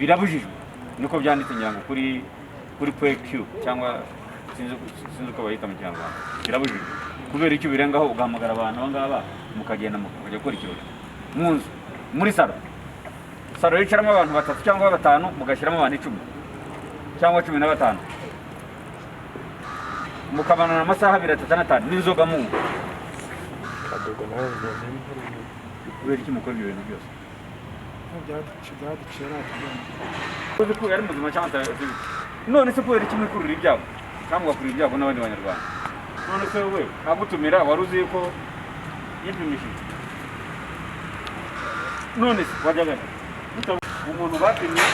birabujijwe niko byanditse nyango kuri PQ cyangwa sinzi uko bayita mu Kinyarwanda. Birabujijwe kubera icyo birengaho ugahamagara abantu abangaba mukagenda mukajya gukora ikirori mu nzu muri salo yicaramo abantu 3 cyangwa 5 mugashyiramo abantu 10 cyangwa 15 mukabana amasaha 2-5 n'inzoga mu kubera iki mukora ibintu byose yari muzima cyangwa none se kubera iki mwikurura ibyago cyangwa kuri ibyago n'abandi banyarwanda none se wowe agutumira wari uzi ko yipimishije none se wajyaga umuntu bapimye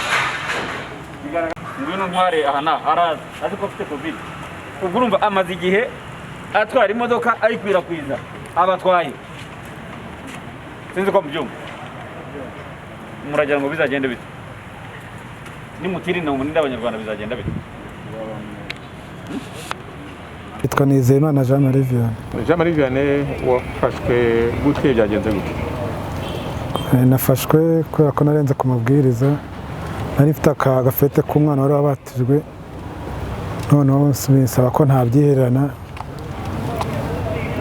ngwino ntware aha araza azi ko afite covid ubwo urumva amaze igihe atwara imodoka ayikwirakwiza abatwaye sinzi ko mubyumva muragira ngo bizagende bite nimutirinda umuninde abanyarwanda bizagenda bite Yitwa Nizeyimana Jean Marie Vianney. Jean Marie Vianney wafashwe gute byagenze gute? Nafashwe kubera ko narenze ku mabwiriza nari mfite agafete k'umwana wari wabatijwe noneho nsaba ko ntabyihererana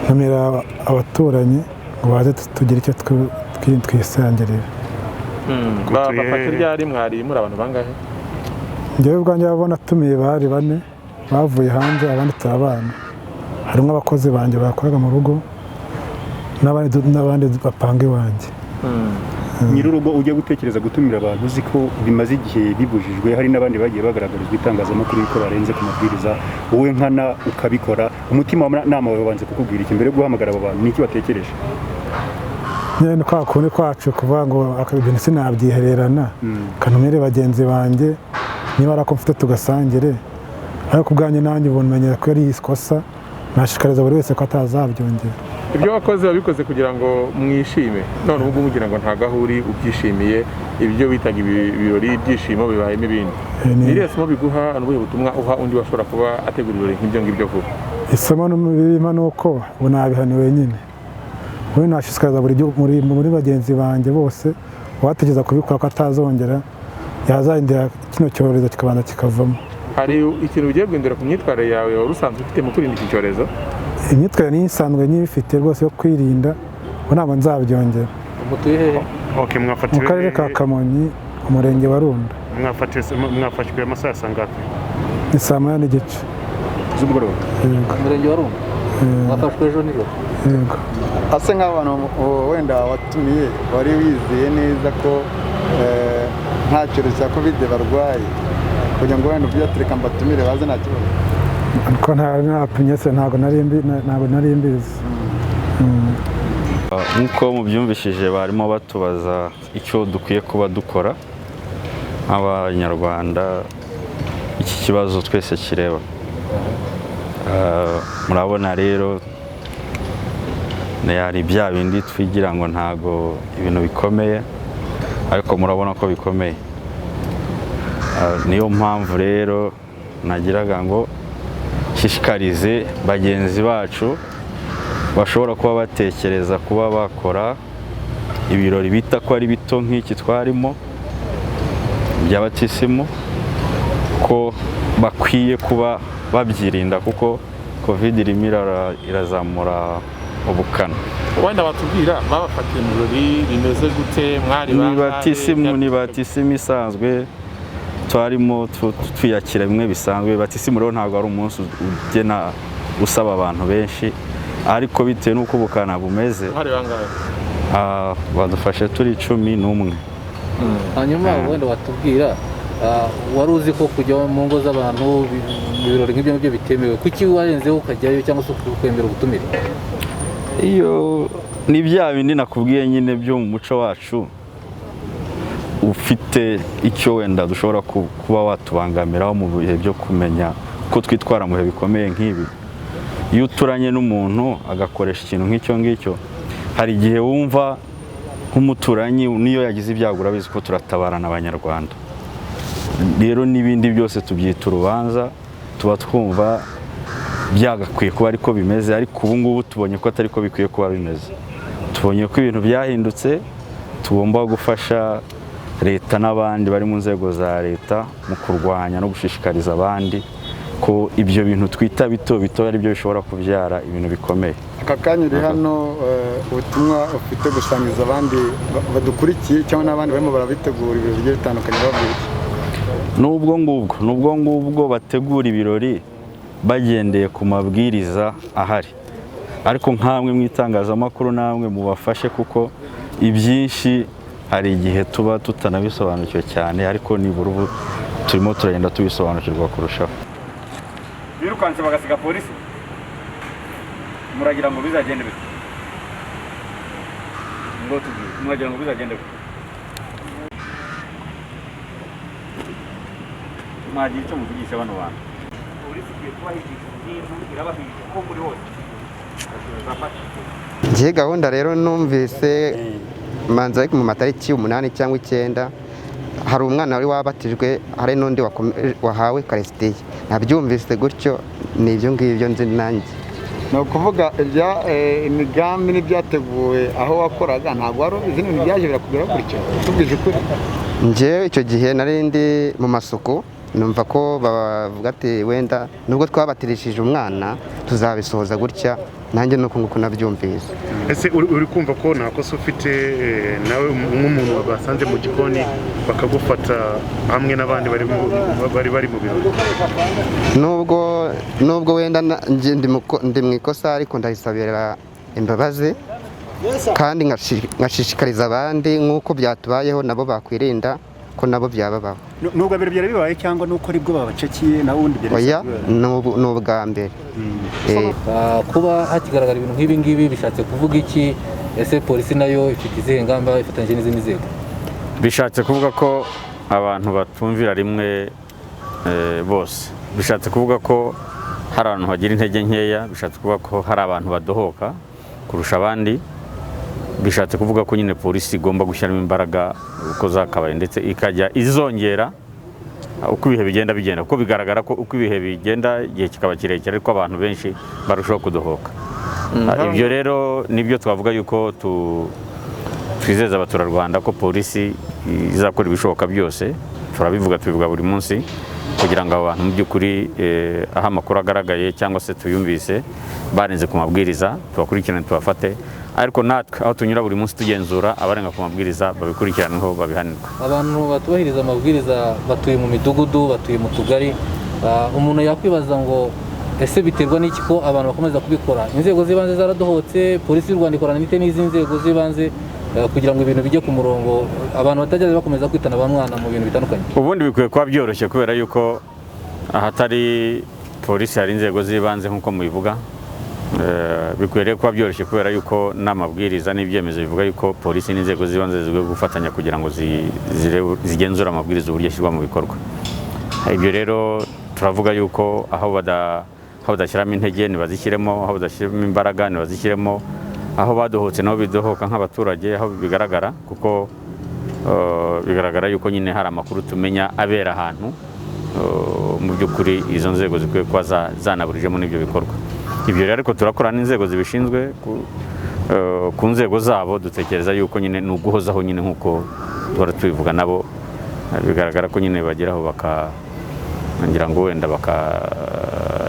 ntumira abaturanyi ngo baze tugire icyo twisangirira. Bafashe ryari mwari muri abantu bangahe? Njyewe ubwanjye babona tumiye bari 4 bavuye hanze abandi turabana harimo abakozi banjye bakoraga mu rugo n'abandi bapanga iwanjye. Nyirurugo ujya gutekereza gutumira abantu uzi ko bimaze igihe bibujijwe hari n'abandi bagiye bagaragarizwa itangazamakuru yuko barenze ku mabwiriza wowe nkana ukabikora umutima nama wawe wanze kukubwira iki mbere yo guhamagara abo bantu niki batekereje? Nyene kwa kundi kwacu kuvuga ngo akabintu sinabyihererana kanumire bagenzi banjye niba arako mfite tugasangire ariko ubwanye nanjye ubonye ko yari ikosa nashikariza buri wese ko atazabyongera. Ibyo wakoze wabikoze kugira ngo mwishime none ubwo mugira ngo nta gahuri ubyishimiye ibyo bitaga ibirori byishimo bibayemo ibindi iriya somo biguha n'ubuye butumwa uha undi washobora kuba ategura ibirori nk'ibyo ngibyo vuba. Isomo n'umubirima nuko unabihaniwe nyine we nashishikariza muri bagenzi banjye bose wategeza kubikora ko atazongera yazahindira kino cyorezo kikabanza kikavamo. Hari ikintu ugiye guhindura ku myitwarire yawe wari usanzwe ufite mu kwirinda iki cyorezo? Imyitwarire ni isanzwe nyifite rwose yo kwirinda ntabwo nzabyongera. Umutuye hehe? Okay, mwafatiwe mu karere ka Kamonyi umurenge wa Runda. Mwafashwe amasaha sangapi? Ni saa 9:30 z'umugoroba. Umurenge wa Runda wafashwe ejo nijoro. Yego. Ase nk'abantu wenda watumiye wari wizeye neza ko nta cyorezo cya covid barwaye kugira ngo wenda ubyatureka mbatumire baze nta kibazo ko nta se ntabwo nari mbizi. Nkuko mubyumvishije barimo batubaza icyo dukwiye kuba dukora nk'abanyarwanda iki kibazo twese kireba. Murabona rero yari bya bindi twigira ngo ntago ibintu bikomeye ariko murabona ko bikomeye. Niyo mpamvu rero nagiraga ngo shishikarize bagenzi bacu bashobora kuba batekereza kuba bakora ibirori bita ko ari bito nk'iki twarimo by'abatisimu ko bakwiye kuba babyirinda kuko covid irimo irazamura ubukana. Wenda batubwira babafatiye mu birori bimeze gute mwari ni batisimu isanzwe twarimo twiyakira bimwe bisanzwe. Batisimu rero ntabwo ari umunsi ugena usaba abantu benshi ariko bitewe n'uko ubukana bumeze badufashe turi 11. Hanyuma wenda watubwira wari uzi ko kujya mu ngo z'abantu ibirori nk'ibyo ngibyo bitemewe kuki warenzeho ukajyayo cyangwa se kwemera ubutumire? Iyo ni bya bindi nakubwiye nyine byo mu muco wacu ufite icyo wenda dushobora kuba watubangamiraho mu bihe byo kumenya ko twitwara mu bihe bikomeye nk'ibi. Iyo uturanye n'umuntu agakoresha ikintu nk'icyo ngicyo hari igihe wumva nk'umuturanyi niyo yagize ibyago urabizi ko turatabarana abanyarwanda. Rero n'ibindi byose tubyita urubanza tuba twumva byagakwiye kuba ariko bimeze ariko ubu ngubu tubonye ko atari ko bikwiye kuba bimeze. Tubonye ko ibintu byahindutse tugomba gufasha leta n'abandi bari mu nzego za leta mu kurwanya no gushishikariza abandi ko ibyo bintu twita bito bito ari byo bishobora kubyara ibintu bikomeye. Aka kanya uri hano ubutumwa ufite gusangiza abandi badukurikiye cyangwa n'abandi barimo barabitegura ibirori bigiye bitandukanye babwira iki? Nubwo ngubwo bategura ibirori bagendeye ku mabwiriza ahari, ariko nkamwe mu itangazamakuru namwe mubafashe kuko ibyinshi hari igihe tuba tutanabisobanukiwe cyane, ariko nibura ubu turimo turagenda tubisobanukirwa kurushaho. Birukanse bagasiga polisi, muragira ngo bizagende bite? Muragira ngo bizagende bite? Mwagira icyo muvugisha bano bantu. Polisi igiye kubahigisha ibintu, irabahigisha ko muri hose. Ngiye gahunda rero numvise manza mu matariki 8 cyangwa 9 hari umwana wari wabatijwe, hari n'undi wahawe karisitiya. Nabyumvise gutyo, ni ibyo ngibyo nzi nanjye. Ni ukuvuga imigambi n'ibyateguwe aho wakoraga ntabwo wari ubizi n'ibintu byaje birakugeraho gutyo, tubwije ukuri. Njyewe icyo gihe nari ndi mu masuku, numva ko bavuga ati wenda nubwo twabatirishije umwana tuzabisohoza gutya, nanjye nuko nguko nabyumvise. Ese uri kumva ko nta kosa ufite nawe nk'umuntu basanze mu gikoni bakagufata hamwe n'abandi bari mu birori? Nubwo wenda ndi mu ikosa, ariko ndayisabira imbabazi kandi ngashishikariza abandi nk'uko byatubayeho nabo bakwirinda ko nabo byababaho. Nubwo mbere byari bibaye cyangwa nuko aribwo babacakiye na wundi byari? Oya, n'ubwa mbere. Kuba hakigaragara ibintu nk'ibi ngibi bishatse kuvuga iki? Ese polisi nayo ifite izihe ngamba ifatanyije n'izindi nzego? Bishatse kuvuga ko abantu batumvira rimwe bose. Bishatse kuvuga ko hari abantu bagira intege nkeya, bishatse kuvuga ko hari abantu badohoka kurusha abandi. Bishatse kuvuga ko nyine polisi igomba gushyiramo imbaraga uko zakabaye, ndetse ikajya izongera uko ibihe bigenda kuko bigaragara ko uko ibihe bigenda igihe kikaba kirekire ariko abantu benshi barushaho kudohoka. Ibyo rero nibyo twavuga yuko twizeza abaturarwanda ko polisi izakora ibishoboka byose. Tubivuga buri munsi kugira ngo abantu mu by'ukuri aho amakuru agaragaye cyangwa se tuyumvise barenze ku mabwiriza tubakurikirane, tubafate. Ariko natwe aho tunyura buri munsi tugenzura abarenga ku mabwiriza babikurikiranweho, babihanirwa. Abantu batubahiriza amabwiriza batuye mu midugudu, batuye mu tugari. Umuntu yakwibaza ngo ese biterwa n'iki ko abantu bakomeza kubikora? Inzego z'ibanze zaradohotse, polisi y'u Rwanda ikorana n'izi nzego z'ibanze kugira ngo ibintu bijye ku murongo, abantu batajya bakomeza kwitana ba mwana mu bintu bitandukanye. Ubundi bikwiye kuba byoroshye kubera yuko ahatari polisi hari inzego z'ibanze nk'uko mubivuga. Bikwiriye kuba byoroshye kubera yuko n'amabwiriza n'ibyemezo bivuga yuko polisi n'inzego z'ibanze zigomba gufatanya kugira ngo zigenzure amabwiriza uburyo ashyirwa mu bikorwa. Ibyo rero turavuga yuko aho badashyiramo intege ntibazishyiremo, aho badashyiramo imbaraga ntibazishyiremo, aho badohotse nabo bidohoka nk'abaturage aho bigaragara, kuko bigaragara yuko nyine hari amakuru tumenya abera ahantu. Mu by'ukuri izo nzego zikwiye kuba zanaburijemo n'ibyo bikorwa. Ibyo rero ariko turakorana n'inzego zibishinzwe ku nzego zabo, dutekereza yuko nyine ni uguhozaho nyine nk'uko duhora tubivuga nabo. Bigaragara ko nyine bageraho ngira ngo wenda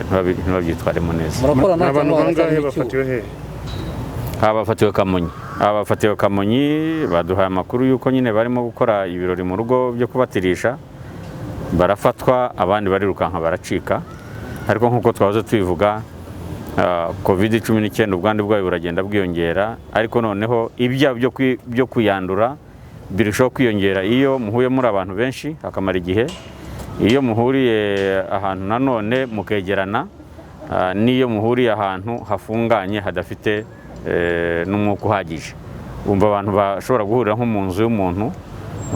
ntibabyitwaremo neza. Abantu bangahe bafatiwe he? Abafatiwe Kamonyi baduhaye amakuru yuko nyine barimo gukora ibirori mu rugo byo kubatirisha, barafatwa, abandi barirukanka baracika. Ariko nk'uko twahoze tubivuga, COVID-19 ubwandu bwayo buragenda bwiyongera, ariko noneho ibyaha byo kuyandura birushaho kwiyongera iyo muhuye muri abantu benshi hakamara igihe, iyo muhuriye ahantu nanone mukegerana, n'iyo muhuriye ahantu hafunganye hadafite n'umwuka uhagije. Umva abantu bashobora guhurira nko mu nzu y'umuntu,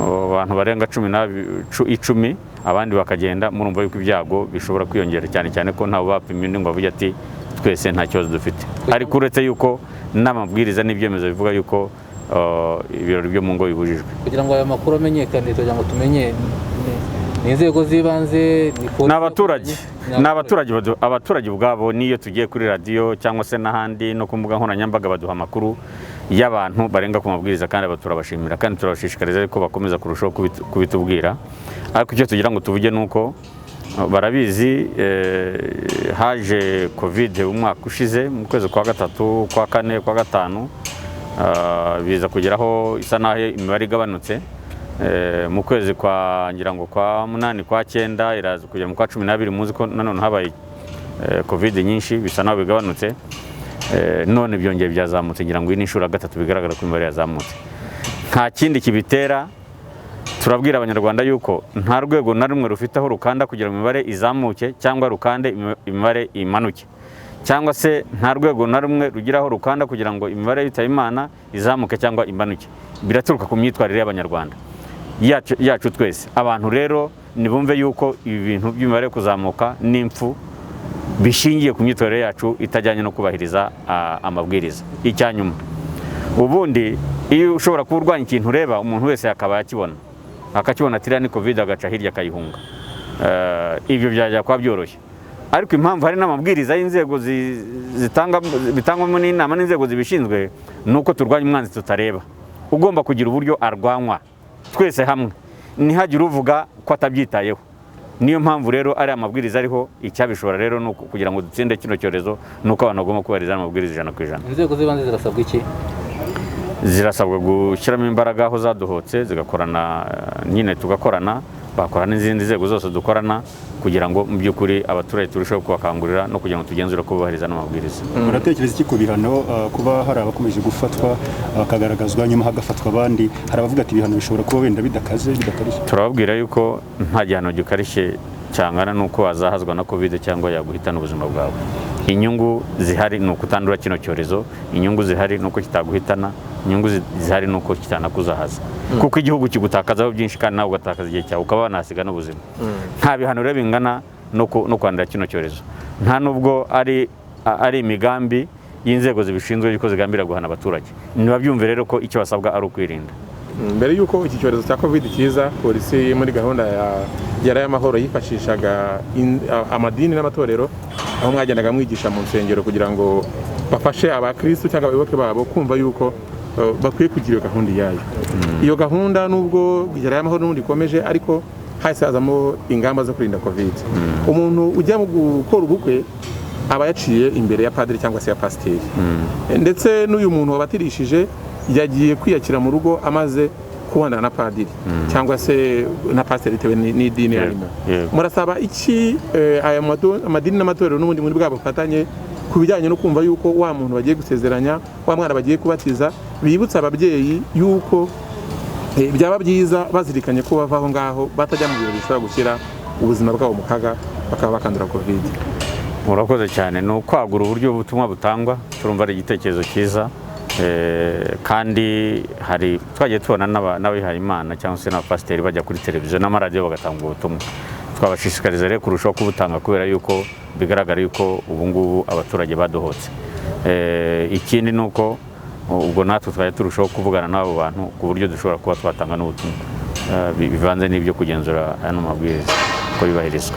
abantu barenga 10 abandi bakagenda, murumva yuko ibyago bishobora kwiyongera, cyane cyane ko ntawe bapimye ngo bavuge ati twese nta kibazo dufite. Ariko uretse yuko n'amabwiriza n'ibyemezo bivuga yuko ibirori byo mu ngo bibujijwe. Kugira ngo aya makuru amenyekane, kugira ngo tumenye ni inzego z'ibanze, abaturage ubwabo, niyo tugiye kuri radio cyangwa se n'ahandi no ku mbuga nkoranyambaga baduha amakuru y'abantu barenga ku mabwiriza, kandi turabashimira kandi turabashishikariza ariko bakomeza kurushaho kubitubwira. Ariko icyo tugira ngo tuvuge nuko barabizi, haje covid umwaka ushize mu kwezi kwa gatatu, kwa kane, kwa gatanu, biza kugeraho isa naho imibare igabanutse. Mu kwezi kwa ngira ngo kwa munani, kwa cyenda, iraza kujya mu kwa 12, muzi ko nanone habaye covid nyinshi, bisa naho bigabanutse. None byongeye byazamutse, ngira ngo iyi ni inshuro gatatu bigaragara ko imibare yazamutse. Nta kindi kibitera, turabwira abanyarwanda yuko nta rwego na rumwe rufite aho rukanda kugira ngo imibare izamuke cyangwa rukande imibare imanuke, cyangwa se nta rwego na rumwe rugira aho rukanda kugira ngo imibare yitaye Imana izamuke cyangwa imanuke. Biraturuka ku myitwarire y'abanyarwanda yacu twese. Abantu rero nibumve yuko ibi bintu by'imibare kuzamuka n'impfu bishingiye ku myitwarire yacu itajyanye no kubahiriza amabwiriza. Icyanyuma, ubundi iyo ushobora kuba urwanya ikintu ureba, umuntu wese akaba akakibona tiriya ni covid, agaca hirya akayihunga. Ibyo byajya kuba byoroshye, ariko impamvu hari n'amabwiriza y'inzego bitangwamo n'inama n'inzego zibishinzwe, nuko turwanya umwanzi tutareba. Ugomba kugira uburyo arwanywa twese hamwe, ntihagire uvuga ko atabyitayeho. Niyo mpamvu rero ari amabwiriza ariho. Icyabishobora rero nuko kugira ngo dutsinde kino cyorezo, nuko abantu bagomba kubahiriza amabwiriza 100%. Inzego z'ibanze zirasabwa iki? Zirasabwa gushyiramo imbaraga aho zaduhotse, zigakorana nyine, tugakorana, bakorana n'izindi nzego zose dukorana, kugira ngo mu by'ukuri abaturage turusheho kubakangurira no kugira ngo tugenzure ko bubahiriza n'amabwiriza. Muratekereza iki ku bihano, kuba hari abakomeje gufatwa bakagaragazwa nyuma hagafatwa abandi? Hari abavuga ati ibihano bishobora kuba wenda bidakarishye. Turababwira yuko nta gihano gikarishye cyangana nuko wazahazwa na covid cyangwa yaguhitana ubuzima bwawe. Inyungu zihari ni ukutandura kino cyorezo, inyungu zihari nuko kitaguhitana, inyungu zihari nuko kitanakuzahaza. Kuko igihugu kigutakazaho byinshi kandi nawe ugatakaza igihe cyawe, ukaba wanasiga n'ubuzima. Nta bihano rero bingana no kwandura kino cyorezo, nta nubwo ari imigambi y'inzego zibishinzwe yuko zigambira guhana abaturage. Nibabyumve rero ko icyo basabwa ari ukwirinda. Mbere yuko iki cyorezo cya covid kiza, polisi muri gahunda ya y'amahoro yifashishaga amadini n'amatorero, aho mwagendaga mwigisha mu nsengero kugira ngo bafashe abakristo cyangwa abayoboke babo kumva yuko bakwiye kugira gahunda yayo. Iyo gahunda nubwo yari y'amahoro n'undi ikomeje, ariko hahise hazamo ingamba zo kurinda covid. Umuntu ujya mu gukora ubukwe aba yaciye imbere ya padiri cyangwa se ya pasiteri, ndetse n'uyu muntu wabatirishije yagiye kwiyakira mu rugo amaze kubana na padiri cyangwa se na pasiteri bitewe n'idini arimo. Murasaba iki aya amadini n'amatorero n'ubundi muri bwabo bufatanye ku bijyanye no kumva yuko wa muntu bagiye gusezeranya, wa mwana bagiye kubatiza, bibutsa ababyeyi yuko byaba byiza bazirikanye ko bava aho ngaho batajya mu birori bishobora gushyira ubuzima bwabo mu kaga, bakaba bakandura covid? Murakoze cyane. Ni ukwagura uburyo ubutumwa butangwa, turumva ari igitekerezo cyiza. Kandi hari twagiye tubona n'abihaye Imana cyangwa se n'abapasiteri bajya kuri televiziyo n'amaradiyo bagatanga ubutumwa. Twabashishikariza rero kurushaho kubutanga, kubera yuko bigaragara yuko ubu ngubu abaturage badohotse. Ikindi ni uko ubwo natwe twajya turushaho kuvugana n'abo bantu ku buryo dushobora kuba twatanga n'ubutumwa bivanze n'ibyo kugenzura ano mabwiriza ko bibahirizwa.